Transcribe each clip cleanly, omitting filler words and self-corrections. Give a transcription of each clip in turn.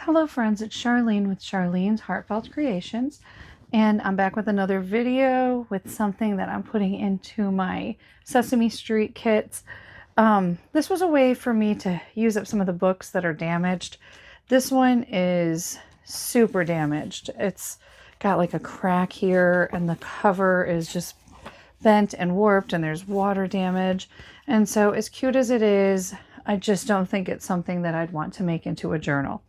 Hello friends, it's Charlene with Charlene's Heartfelt Creations, and I'm back with another video with something that I'm putting into my Sesame Street kits. This was a way for me to use up some of the books that are damaged. This one is super damaged. It's got like a crack here and the cover is just bent and warped and there's water damage. And so as cute as it is, I just don't think it's something that I'd want to make into a journal.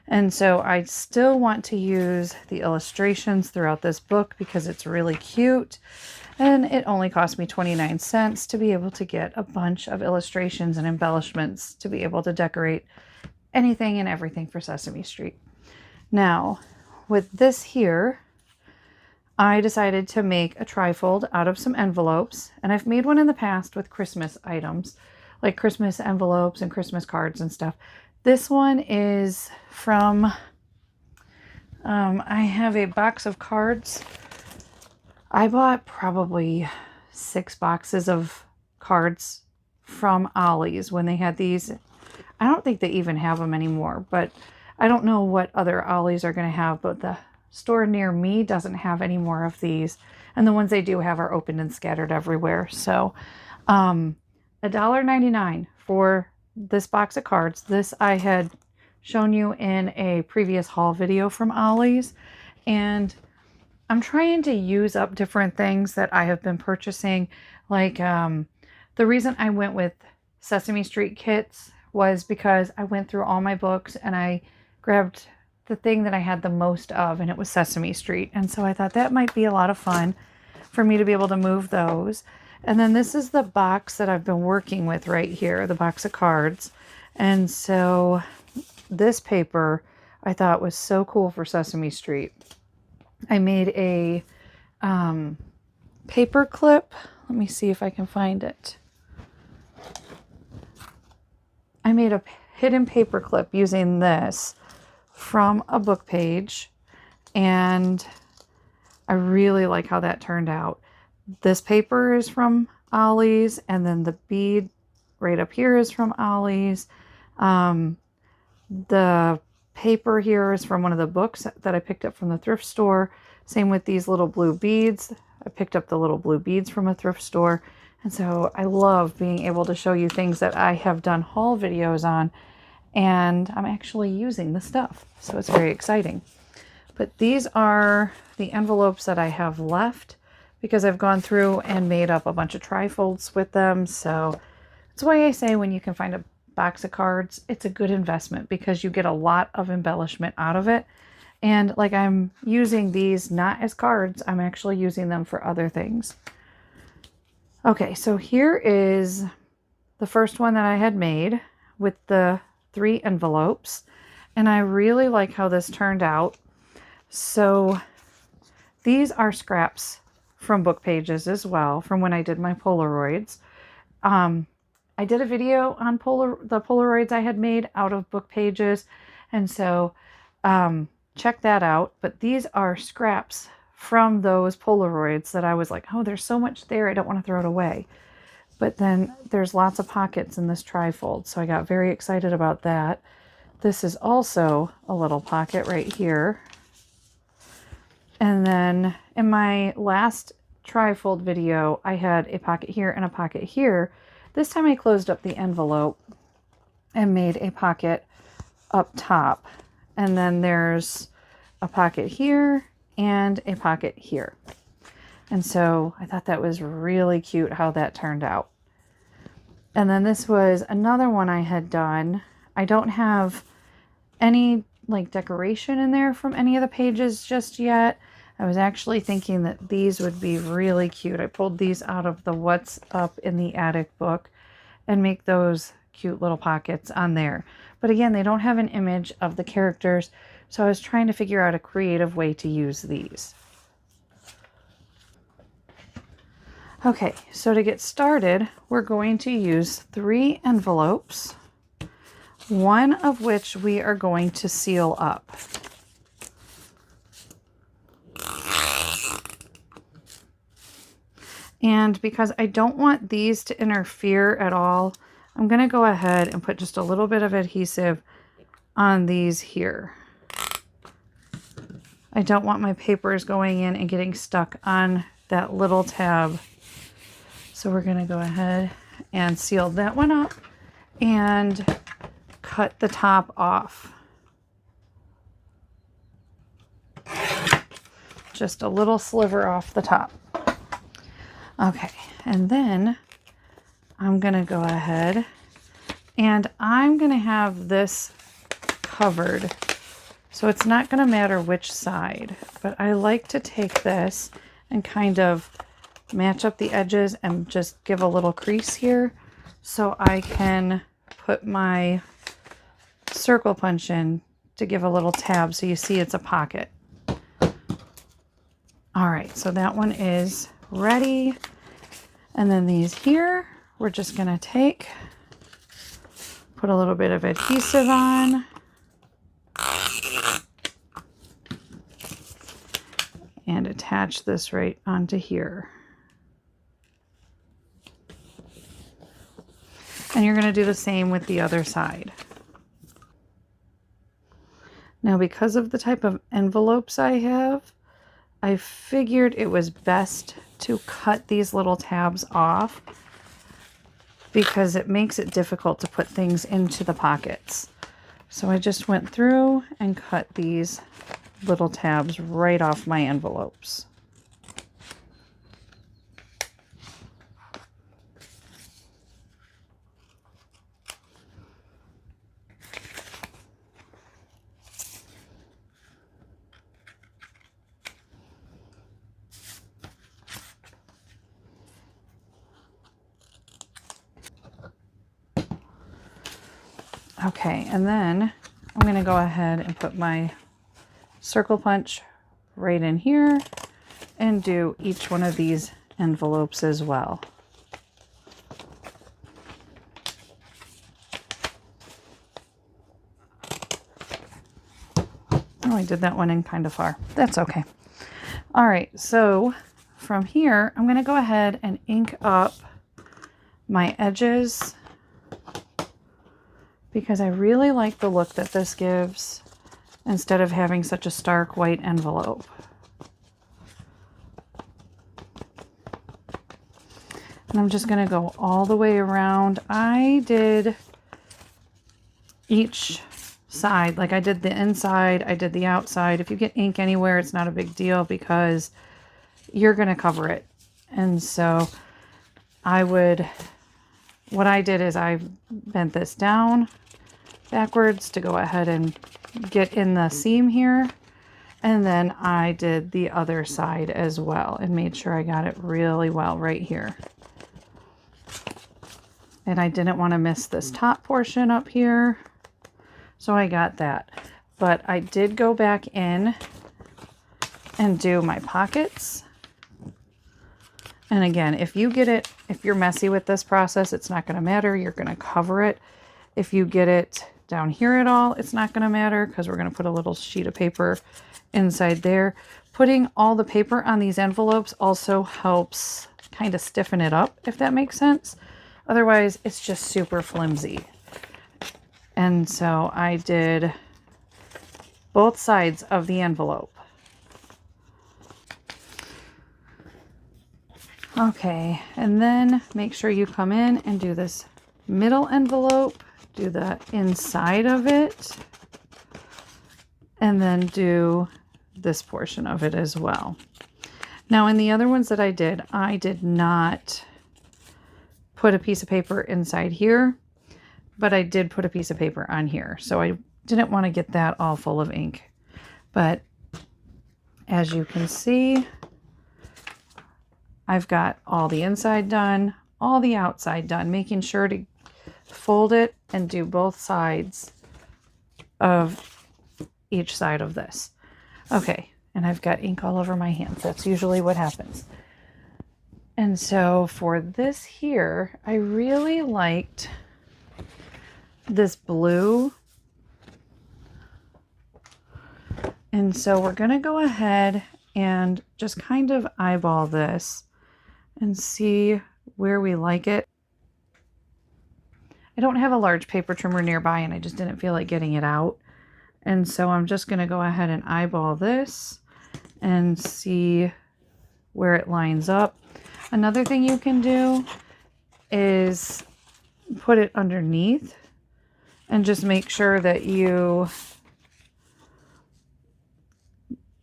And so I still want to use the illustrations throughout this book because it's really cute. And it only cost me 29 cents to be able to get a bunch of illustrations and embellishments to be able to decorate anything and everything for Sesame Street. Now, with this here, I decided to make a trifold out of some envelopes. And I've made one in the past with Christmas items, like Christmas envelopes and Christmas cards and stuff. This one is from, I have a box of cards. I bought probably 6 boxes of cards from Ollie's when they had these. I don't think they even have them anymore, but I don't know what other Ollie's are going to have, but the store near me doesn't have any more of these. And the ones they do have are opened and scattered everywhere. So $1.99 for this box of cards. This I had shown you in a previous haul video from Ollie's, and I'm trying to use up different things that I have been purchasing. Like the reason I went with Sesame Street kits was because I went through all my books and I grabbed the thing that I had the most of, and it was Sesame Street. And so I thought that might be a lot of fun for me to be able to move those. And then this is the box that I've been working with right here, the box of cards. And so this paper I thought was so cool for Sesame Street. I made a paper clip. Let me see if I can find it. I made a hidden paper clip using this from a book page, and I really like how that turned out. This paper is from Ollie's, and then the bead right up here is from Ollie's. The paper here is from one of the books that I picked up from the thrift store. Same with these little blue beads. I picked up the little blue beads from a thrift store. And so I love being able to show you things that I have done haul videos on, and I'm actually using the stuff. So it's very exciting. But these are the envelopes that I have left, because I've gone through and made up a bunch of trifolds with them. So that's why I say when you can find a box of cards, it's a good investment because you get a lot of embellishment out of it. And like, I'm using these not as cards, I'm actually using them for other things. Okay, so here is the first one that I had made with the 3 envelopes. And I really like how this turned out. So these are scraps from book pages as well, from when I did my Polaroids. I did a video on the Polaroids I had made out of book pages, and so check that out. But these are scraps from those Polaroids that I was like, oh, there's so much there, I don't want to throw it away. But then there's lots of pockets in this trifold, so I got very excited about that. This is also a little pocket right here. And then in my last trifold video, I had a pocket here and a pocket here. This time I closed up the envelope and made a pocket up top. And then there's a pocket here and a pocket here. And so I thought that was really cute how that turned out. And then this was another one I had done. I don't have any like decoration in there from any of the pages just yet. I was actually thinking that these would be really cute. I pulled these out of the What's Up in the Attic book and make those cute little pockets on there. But again, they don't have an image of the characters, so I was trying to figure out a creative way to use these. Okay, so to get started, we're going to use 3 envelopes, one of which we are going to seal up. And because I don't want these to interfere at all, I'm going to go ahead and put just a little bit of adhesive on these here. I don't want my papers going in and getting stuck on that little tab. So we're going to go ahead and seal that one up and cut the top off. Just a little sliver off the top. Okay, and then I'm going to go ahead and I'm going to have this covered. So it's not going to matter which side, but I like to take this and kind of match up the edges and just give a little crease here so I can put my circle punch in to give a little tab so you see it's a pocket. All right, so that one is ready. And then these here, we're just going to take, put a little bit of adhesive on. And attach this right onto here. And you're going to do the same with the other side. Now, because of the type of envelopes I have, I figured it was best to cut these little tabs off because it makes it difficult to put things into the pockets. So I just went through and cut these little tabs right off my envelopes. Okay, and then I'm going to go ahead and put my circle punch right in here and do each one of these envelopes as well. Oh, I did that one in kind of far. That's okay. All right, so from here, I'm going to go ahead and ink up my edges because I really like the look that this gives instead of having such a stark white envelope. And I'm just going to go all the way around. I did each side, like I did the inside, I did the outside. If you get ink anywhere, it's not a big deal because you're going to cover it. And so what I did is I bent this down backwards to go ahead and get in the seam here. And then I did the other side as well and made sure I got it really well right here. And I didn't want to miss this top portion up here. So I got that. But I did go back in and do my pockets. And again, if you're messy with this process, it's not going to matter. You're going to cover it. If you get it down here at all, it's not going to matter because we're going to put a little sheet of paper inside there. Putting all the paper on these envelopes also helps kind of stiffen it up, if that makes sense. Otherwise, it's just super flimsy. And so I did both sides of the envelope. Okay, and then make sure you come in and do this middle envelope, do the inside of it, and then do this portion of it as well. Now, in the other ones that I did not put a piece of paper inside here, but I did put a piece of paper on here. So I didn't want to get that all full of ink. But as you can see, I've got all the inside done, all the outside done, making sure to fold it and do both sides of each side of this. Okay, and I've got ink all over my hands. That's usually what happens. And so for this here, I really liked this blue. And so we're going to go ahead and just kind of eyeball this and see where we like it. I don't have a large paper trimmer nearby and I just didn't feel like getting it out. And so I'm just going to go ahead and eyeball this and see where it lines up. Another thing you can do is put it underneath and just make sure that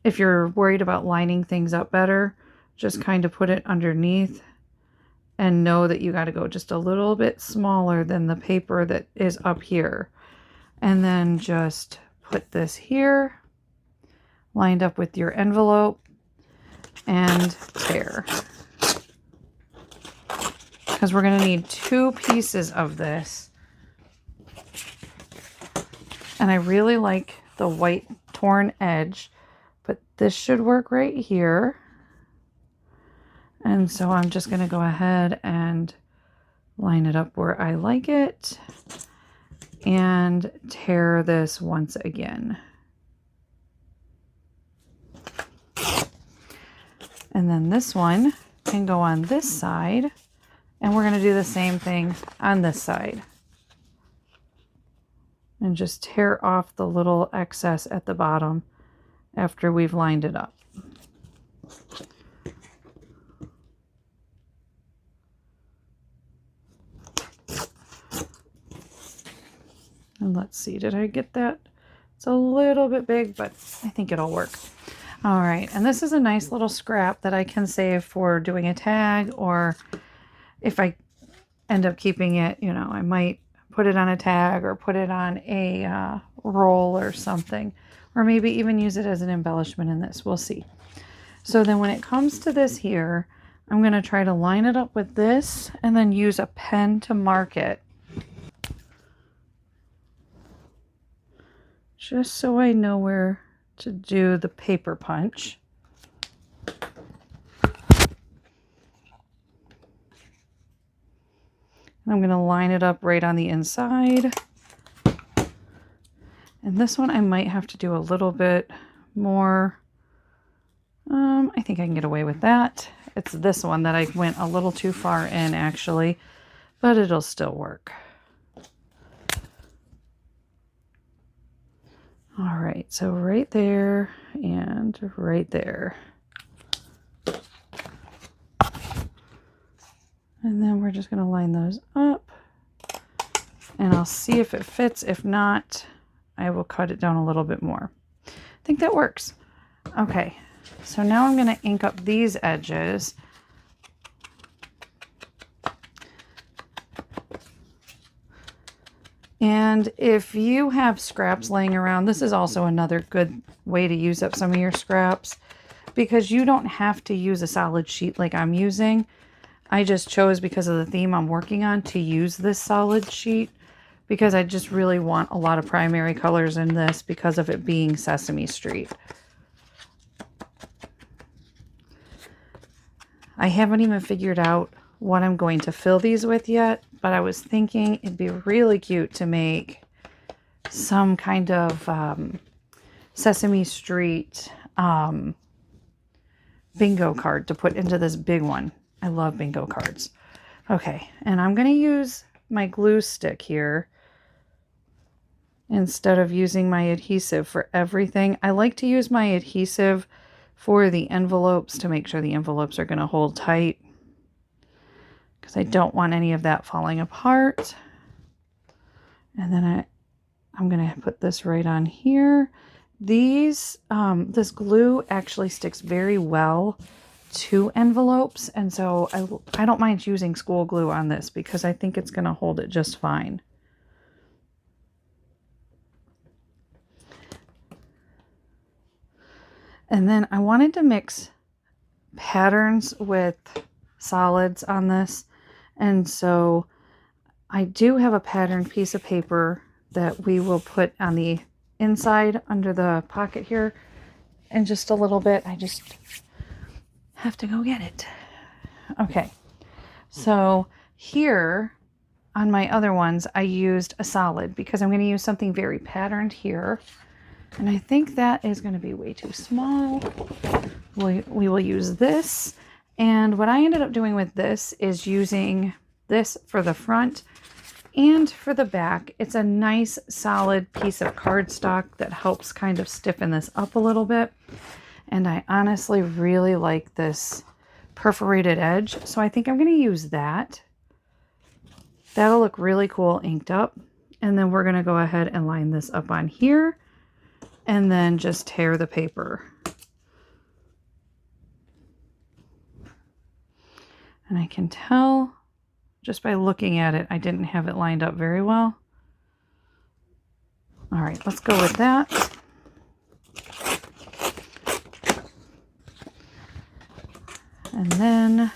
if you're worried about lining things up better, just kind of put it underneath and know that you got to go just a little bit smaller than the paper that is up here. And then just put this here, lined up with your envelope, and tear. Because we're going to need 2 pieces of this. And I really like the white torn edge, but this should work right here. And so I'm just going to go ahead and line it up where I like it and tear this once again. And then this one can go on this side, and we're going to do the same thing on this side. And just tear off the little excess at the bottom after we've lined it up. And let's see, did I get that? It's a little bit big, but I think it'll work. All right, and this is a nice little scrap that I can save for doing a tag, or if I end up keeping it, you know, I might put it on a tag or put it on a roll or something, or maybe even use it as an embellishment in this. We'll see. So then when it comes to this here, I'm going to try to line it up with this and then use a pen to mark it, just so I know where to do the paper punch. I'm going to line it up right on the inside. And this one I might have to do a little bit more. I think I can get away with that. It's this one that I went a little too far in actually, but it'll still work. All right, so right there and right there. And then we're just going to line those up, and I'll see if it fits. If not, I will cut it down a little bit more. I think that works. Okay, so now I'm going to ink up these edges. And if you have scraps laying around, this is also another good way to use up some of your scraps, because you don't have to use a solid sheet like I'm using. I just chose, because of the theme I'm working on, to use this solid sheet because I just really want a lot of primary colors in this because of it being Sesame Street. I haven't even figured out what I'm going to fill these with yet, but I was thinking it'd be really cute to make some kind of Sesame Street bingo card to put into this big one. I love bingo cards. Okay, and I'm going to use my glue stick here instead of using my adhesive for everything. I like to use my adhesive for the envelopes to make sure the envelopes are going to hold tight, because I don't want any of that falling apart. And then I'm going to put this right on here. This glue actually sticks very well to envelopes, and so I don't mind using school glue on this because I think it's going to hold it just fine. And then I wanted to mix patterns with solids on this, and so I do have a patterned piece of paper that we will put on the inside under the pocket here in just a little bit. I just have to go get it. Okay, so here on my other ones I used a solid because I'm going to use something very patterned here, and I think that is going to be way too small. We will use this, and what I ended up doing with this is using this for the front And for the back, it's a nice solid piece of cardstock that helps kind of stiffen this up a little bit. And I honestly really like this perforated edge, so I think I'm going to use that. That'll look really cool inked up. And then we're going to go ahead and line this up on here and then just tear the paper. And I can tell just by looking at it, I didn't have it lined up very well. All right, let's go with that. And then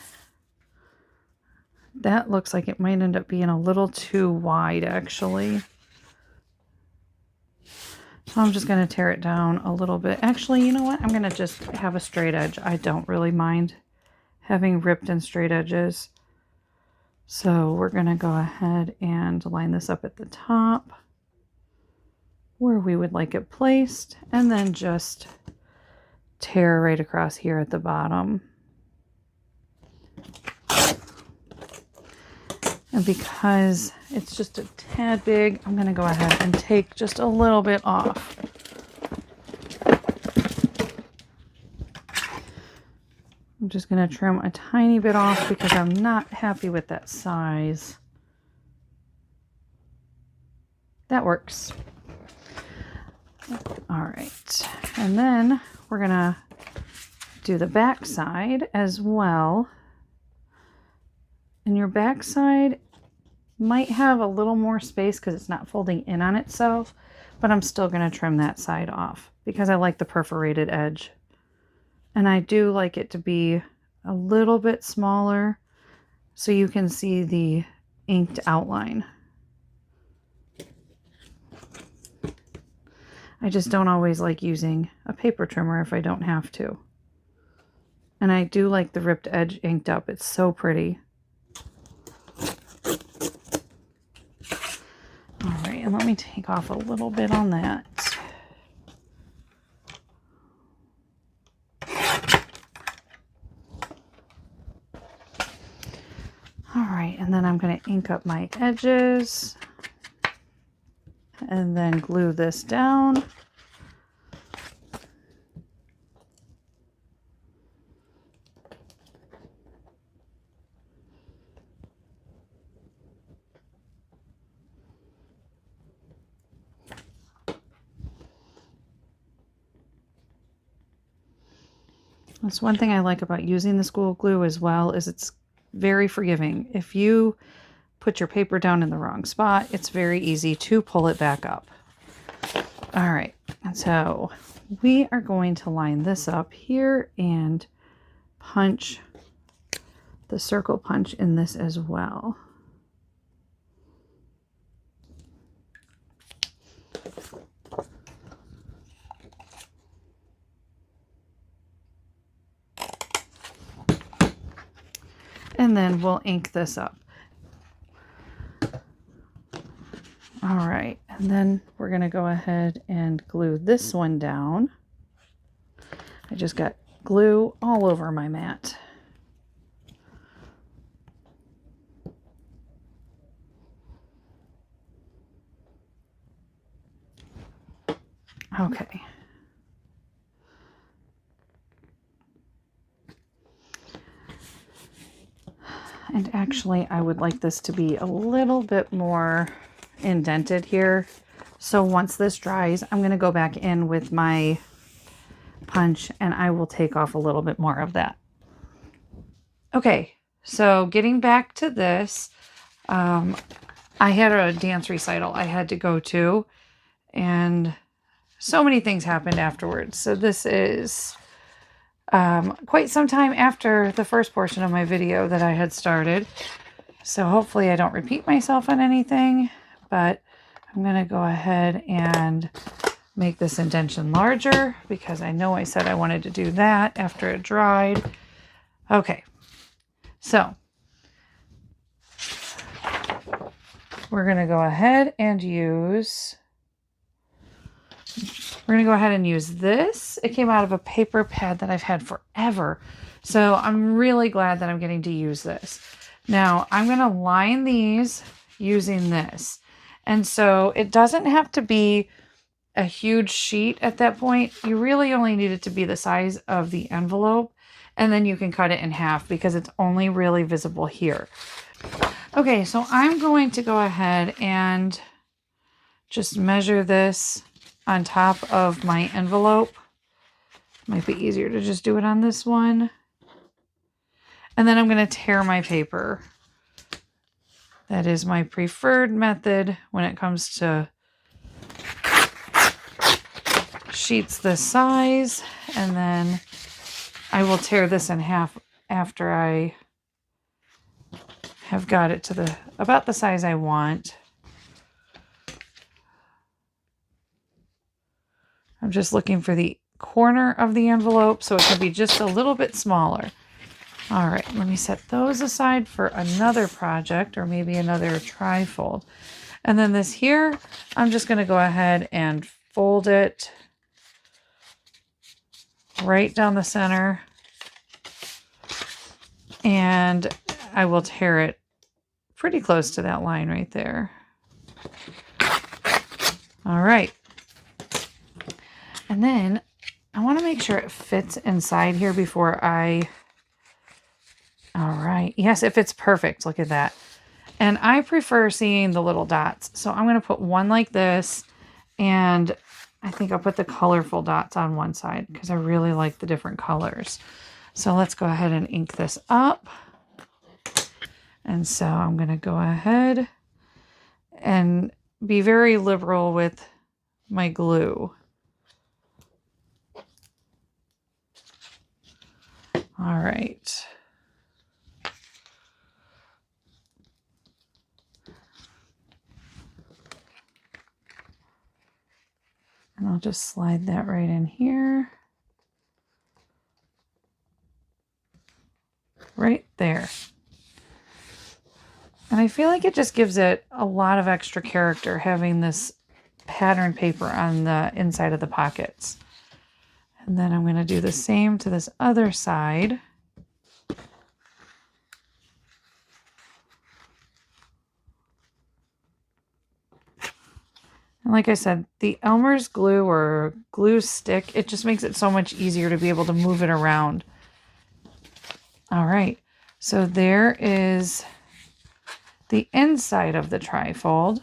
that looks like it might end up being a little too wide, actually. So I'm just going to tear it down a little bit. Actually, you know what? I'm going to just have a straight edge. I don't really mind having ripped and straight edges. So we're going to go ahead and line this up at the top where we would like it placed, and then just tear right across here at the bottom. And because it's just a tad big, I'm going to go ahead and take just a little bit off. I'm just going to trim a tiny bit off because I'm not happy with that size. That works. All right. And then we're going to do the back side as well. And your back side might have a little more space because it's not folding in on itself, but I'm still going to trim that side off because I like the perforated edge. And I do like it to be a little bit smaller so you can see the inked outline. I just don't always like using a paper trimmer if I don't have to. And I do like the ripped edge inked up. It's so pretty. All right, and let me take off a little bit on that. All right, and then I'm going to ink up my edges and then glue this down. That's one thing I like about using the school glue as well, is it's very forgiving. If you put your paper down in the wrong spot, it's very easy to pull it back up. All right, and so we are going to line this up here and punch the circle punch in this as well. And then we'll ink this up. All right, and then we're going to go ahead and glue this one down. I just got glue all over my mat. Okay. And actually, I would like this to be a little bit more indented here. So once this dries, I'm going to go back in with my punch and I will take off a little bit more of that. Okay, so getting back to this, I had a dance recital I had to go to, and so many things happened afterwards. So this is quite some time after the first portion of my video that I had started. So hopefully I don't repeat myself on anything, but I'm going to go ahead and make this indentation larger because I know I said I wanted to do that after it dried. Okay, so we're going to go ahead and use this. It came out of a paper pad that I've had forever. So I'm really glad that I'm getting to use this. Now I'm going to line these using this. And so it doesn't have to be a huge sheet at that point. You really only need it to be the size of the envelope, and then you can cut it in half because it's only really visible here. Okay, so I'm going to go ahead and just measure this on top of my envelope. Might be easier to just do it on this one. And then I'm going to tear my paper. That is my preferred method when it comes to sheets this size. And then I will tear this in half after I have got it to about the size I want. I'm just looking for the corner of the envelope so it can be just a little bit smaller. All right, let me set those aside for another project or maybe another trifold. And then this here, I'm just going to go ahead and fold it right down the center. And I will tear it pretty close to that line right there. All right. And then I want to make sure it fits inside here before I... All right. Yes, it fits perfect. Look at that. And I prefer seeing the little dots. So I'm going to put one like this. And I think I'll put the colorful dots on one side because I really like the different colors. So let's go ahead and ink this up. And so I'm going to go ahead and be very liberal with my glue. All right. And I'll just slide that right in here. Right there. And I feel like it just gives it a lot of extra character having this pattern paper on the inside of the pockets. And then I'm going to do the same to this other side. And like I said, the Elmer's glue or glue stick, it just makes it so much easier to be able to move it around. All right, so there is the inside of the trifold.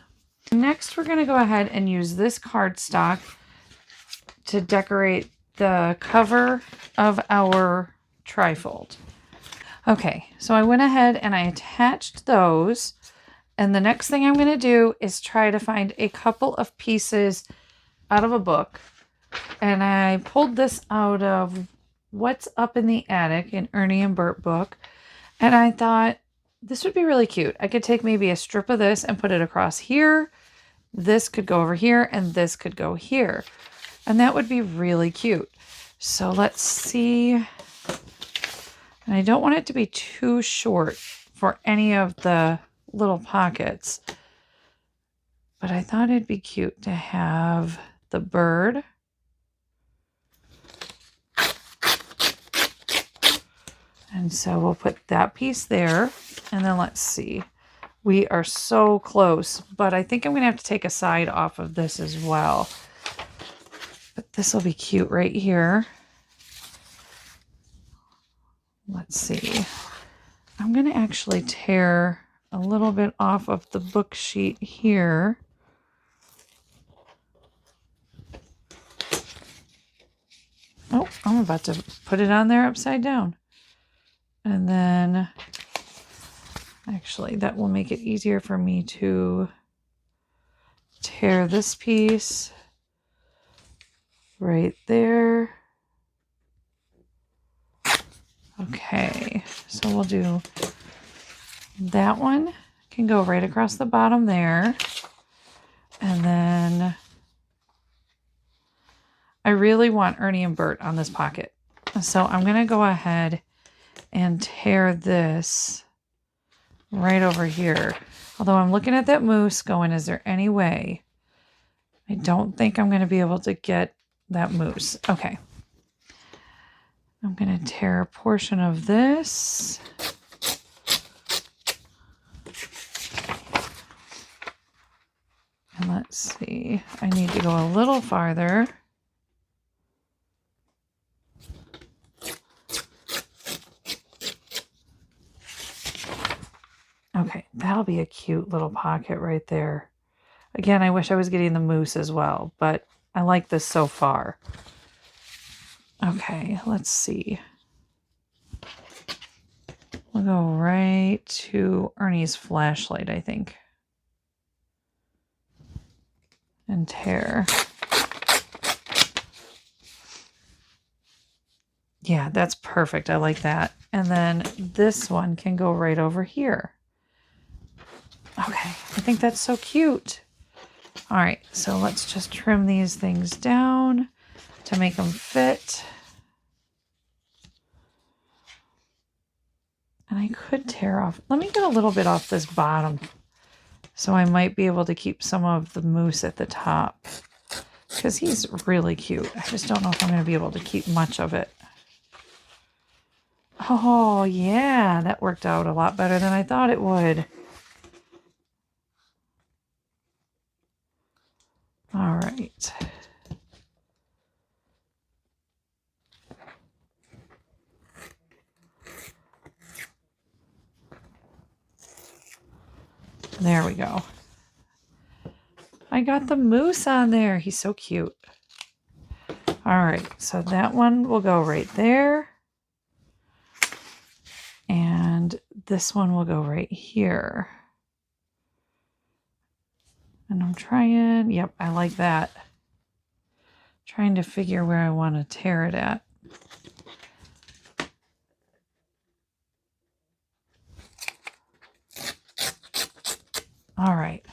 Next, we're going to go ahead and use this cardstock to decorate the cover of our trifold. Okay, so I went ahead and I attached those. And the next thing I'm going to do is try to find a couple of pieces out of a book. And I pulled this out of What's Up in the Attic, an Ernie and Bert book. And I thought this would be really cute. I could take maybe a strip of this and put it across here. This could go over here and this could go here. And that would be really cute. So let's see. And I don't want it to be too short for any of the little pockets, but I thought it'd be cute to have the bird. And so we'll put that piece there, and then let's see. We are so close, but I think I'm gonna have to take a side off of this as well. But this will be cute right here. Let's see. I'm gonna actually tear a little bit off of the book sheet here. Oh, I'm about to put it on there upside down. And then, actually, that will make it easier for me to tear this piece right there. Okay, so we'll do that one. Can go right across the bottom there. And then I really want Ernie and Bert on this pocket. So I'm going to go ahead and tear this right over here. Although I'm looking at that moose going, is there any way? I don't think I'm going to be able to get that moose. Okay. I'm going to tear a portion of this. Let's see. I need to go a little farther. Okay, that'll be a cute little pocket right there. Again, I wish I was getting the moose as well, but I like this so far. Okay, let's see. We'll go right to Ernie's flashlight, I think. And tear. Yeah, that's perfect. I like that. And then this one can go right over here. Okay, I think that's so cute. All right, so let's just trim these things down to make them fit. And I could tear off. Let me get a little bit off this bottom. So I might be able to keep some of the moose at the top. Because he's really cute. I just don't know if I'm going to be able to keep much of it. Oh, yeah, that worked out a lot better than I thought it would. All right. There we go. I got the moose on there. He's so cute. All right, so that one will go right there. And this one will go right here. And I'm trying, yep, I like that. Trying to figure where I want to tear it at. All right.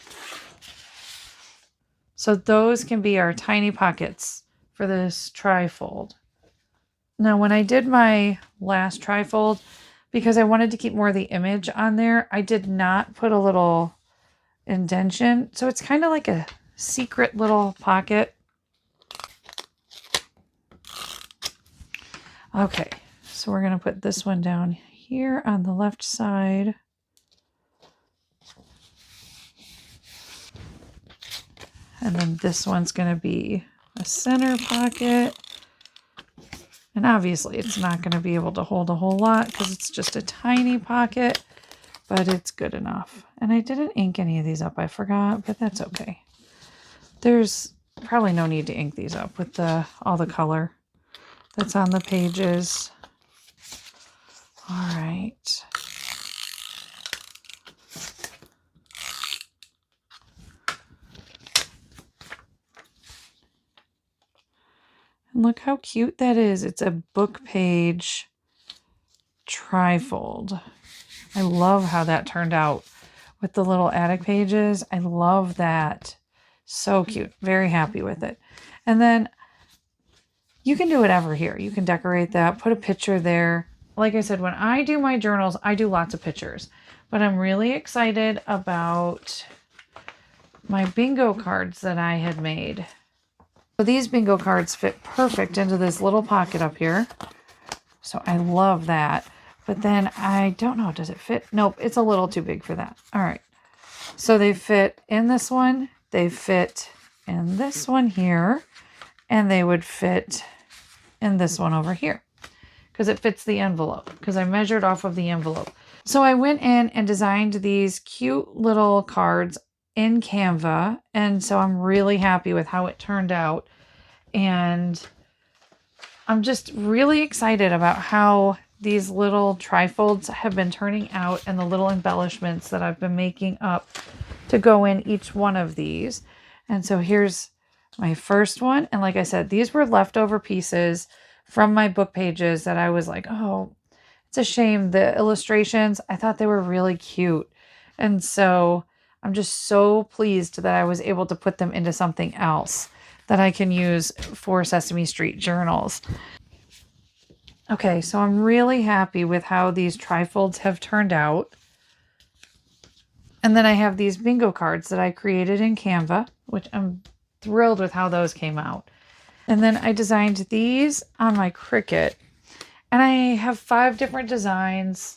So those can be our tiny pockets for this trifold. Now, when I did my last trifold, because I wanted to keep more of the image on there, I did not put a little indentation. So it's kind of like a secret little pocket. Okay, so we're going to put this one down here on the left side. And then this one's going to be a center pocket. And obviously it's not going to be able to hold a whole lot because it's just a tiny pocket, but it's good enough. And I didn't ink any of these up, I forgot, but that's okay. There's probably no need to ink these up with all the color that's on the pages. All right. And look how cute that is. It's a book page trifold. I love how that turned out with the little attic pages. I love that. So cute. Very happy with it. And then you can do whatever here. You can decorate that, put a picture there. Like I said, when I do my journals, I do lots of pictures. But I'm really excited about my bingo cards that I had made. So these bingo cards fit perfect into this little pocket up here. So I love that. But then I don't know, does it fit? Nope, it's a little too big for that. All right. So they fit in this one. They fit in this one here. And they would fit in this one over here. Because it fits the envelope. Because I measured off of the envelope. So I went in and designed these cute little cards in Canva. And so I'm really happy with how it turned out. And I'm just really excited about how these little trifolds have been turning out and the little embellishments that I've been making up to go in each one of these. And so here's my first one. And like I said, these were leftover pieces from my book pages that I was like, oh, it's a shame. The illustrations, I thought they were really cute. And so I'm just so pleased that I was able to put them into something else that I can use for Sesame Street journals. Okay, so I'm really happy with how these trifolds have turned out. And then I have these bingo cards that I created in Canva, which I'm thrilled with how those came out. And then I designed these on my Cricut. And I have 5 different designs.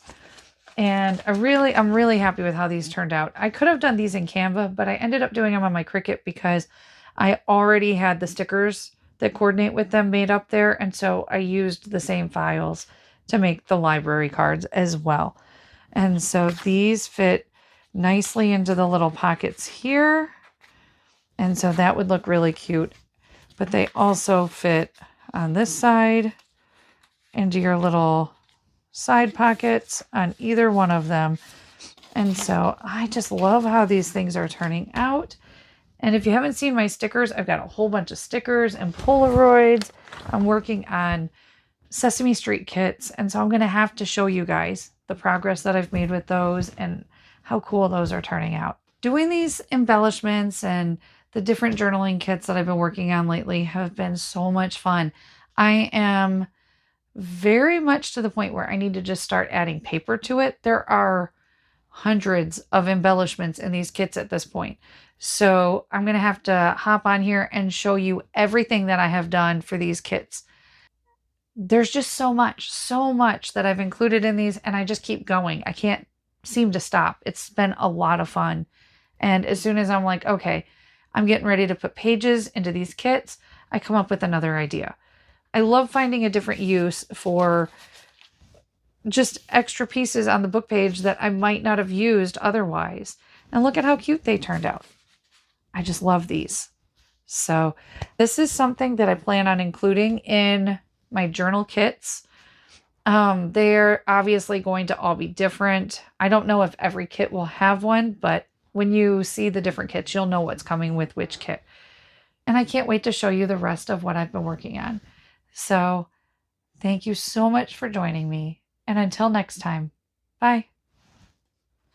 And I'm really happy with how these turned out. I could have done these in Canva, but I ended up doing them on my Cricut because I already had the stickers that coordinate with them made up there. And so I used the same files to make the library cards as well. And so these fit nicely into the little pockets here. And so that would look really cute. But they also fit on this side into your little side pockets on either one of them. And so I just love how these things are turning out. And if you haven't seen my stickers, I've got a whole bunch of stickers and Polaroids. I'm working on Sesame Street kits. And so I'm going to have to show you guys the progress that I've made with those and how cool those are turning out. Doing these embellishments and the different journaling kits that I've been working on lately have been so much fun. I am very much to the point where I need to just start adding paper to it. There are hundreds of embellishments in these kits at this point. So I'm going to have to hop on here and show you everything that I have done for these kits. There's just so much that I've included in these, and I just keep going. I can't seem to stop. It's been a lot of fun. And as soon as I'm like, okay, I'm getting ready to put pages into these kits, I come up with another idea. I love finding a different use for just extra pieces on the book page that I might not have used otherwise. And look at how cute they turned out. I just love these. So this is something that I plan on including in my journal kits. They're obviously going to all be different. I don't know if every kit will have one, but when you see the different kits, you'll know what's coming with which kit. And I can't wait to show you the rest of what I've been working on. So thank you so much for joining me. And until next time, bye.